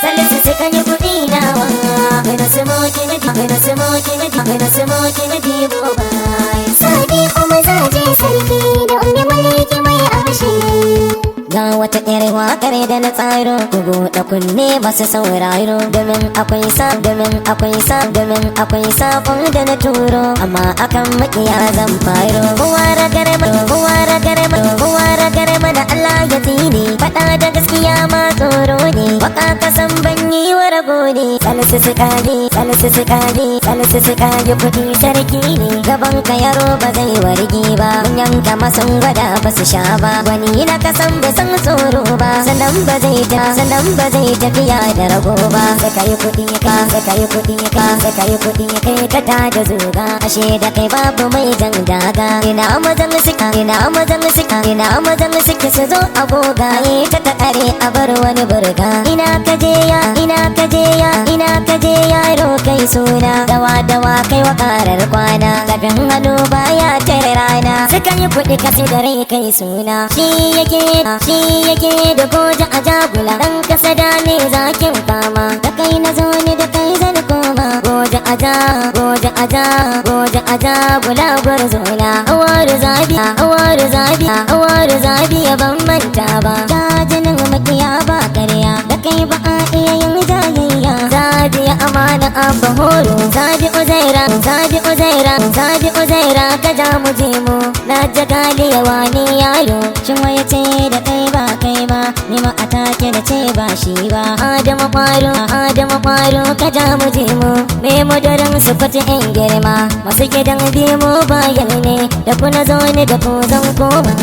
Salisu suka yi kuɗi nawa. Gana smoke na dibo bai. Sadi kuma zaje sarki da ummi maliki mai amshi. Ga wata ƴar waƙar da na tsaro, ku buɗe kunne masu sauraro. Domin akwai saƙon da na turo, amma akan maƙiya zan faro. Kowa ragar mana Allah ya tsine. Faɗa da gaskiya ma tsoro ne, baka kasan ban yi wa rago ne. Salisu su kage kuɗi sarki ne. Gaban ka yaro ba zai warge ba, mun yanka masan gwada ba su sha ba. Wani na kasan bai san tsoro ba, sannan ba zai tafiya da rago ba. Saka yi kuɗi kai ka ta da zuga, ashe da kai babu mai jan daga. Ina mazan suke su zo agoga, ta ƙare a bar wani burga. Ina kaje yaro kai suna, dawa kai wa ƙarar kwana. Tafin hannu baya tare rana, suka yi kuɗi kasi da rai kai suna. Shi yake da goja a jagula, ɗan kasa da ne zakin fama. Da kai na zo ni da kai zan koma, goja a jagula gwarzona. Awaru zabi ya ban manta ba, jajinin makiya ba karya, da kai ba a iya yin jayayya. Zabi ya amana abba horo, zabi uzaira ka ja mu je mu. Na jagali yawa ne yaro, shin waye ce da kai ba ni ma atake da ce ba shi ba. Adama faro ka ja mu je mu. Me mudarin su fata yan girma, masu gidan bi mu bayan ne. Da ku na zo ne da ku zan koma.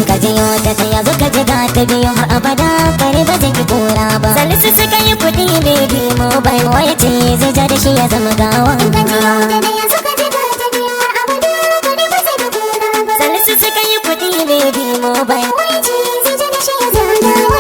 Kajiyo ta taya zo ka jiga ta biyu har abada, kare ba zai ki kora ba. Salisu suka yi kuɗi baby mobile, waya ce zai ja da shi ya zama gawa. Salisu suka yi kuɗi baby mobile, waya ce zai ja da shi ya zama gawa.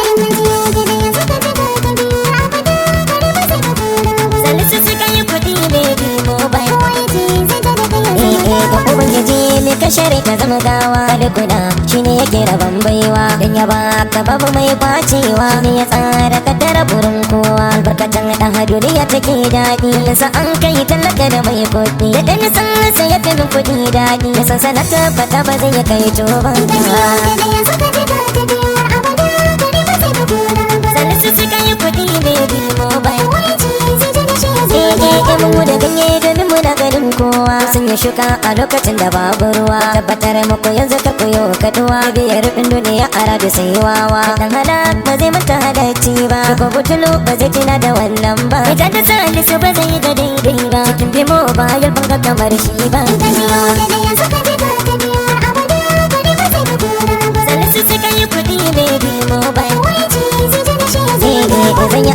Salisu suka yi kuɗi baby mobile, waya ce zai ja da kai ya zama gawa. Ubangiji me ka shari ka zama gawa, kalkuna shine yake rabon baiwa. Dan ya baka babu mai kwacewa, shine ya tsara ka tara burin kowa. Albarkatan dan duniya take daɗi, nasa an kai talaka da mai kuɗi. Da dan san sai ya tana kuɗi daɗi, ya san sana tabbata ba zai kai toba. Salisu suka yi kuɗi baby mobile, mu da ganye domin muna ganin kowa. Sun yi shuka a lokacin da babu ruwa, tabbatar muku yanzu ka koyo kaduwa. Biyar rufin duniya a rabi sai wawa, dan halak ba zai mata halacci ba. Ko butulu ba zai tina da wannan ba, ita da Salisu ba zai ga daidai ba. Cikin bimo ba yal banga kamar shi ba. Salisu suka yi kuɗi baby mobile, zan yi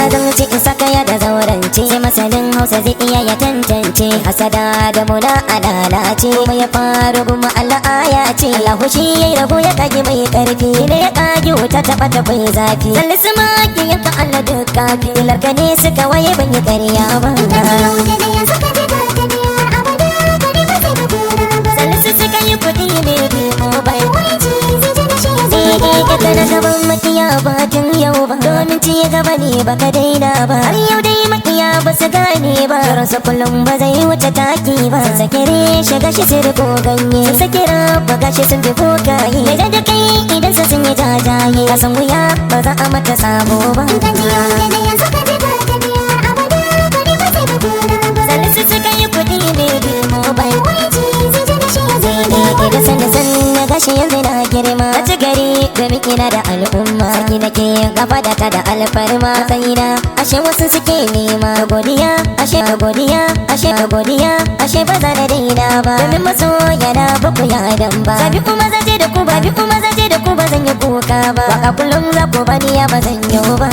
adalci isa kaya da zaurance. Masanin Hausa zai iya ya tantance, hasada da muna alalace. Kuma ya faru guma Allah aya ce, Allahu shi yayi rabo ya kage mai karfi, ne ya kage wuta ta bata bai zafi. Salisu ma ke yanka Allah duk kafi, larka ne suka waye ban yi ƙarya ba. Salisu suka yi kuɗi baby mobile, ita na gaban makiya ba tun yau ba, domin ci gaba ne baka daina ba. Har yau dai makiya ba su gane ba, ransa kullum ba zai wuce taki ba. Sun sakire shiga shi sirko ganye, sun sakira ba gashi sun fi bokaye. Mai da kai idan sun yi jajaye, a san wuya ba za a mata sabo ba. Salisu suka yi kuɗi baby mobile, da sani na gashi yanzu na girma. A ci gari domin ina da al'umma, saki nake gaba da ta da alfarma. Tsayina ashe wasu suke nema, godiya ashe ba za na daina ba. Domin masoya na ba ku yadan ba, sabi kuma zaje da ku ba zan yi kuka ba. Waka kullum za ku bani ya ba zan yi ba.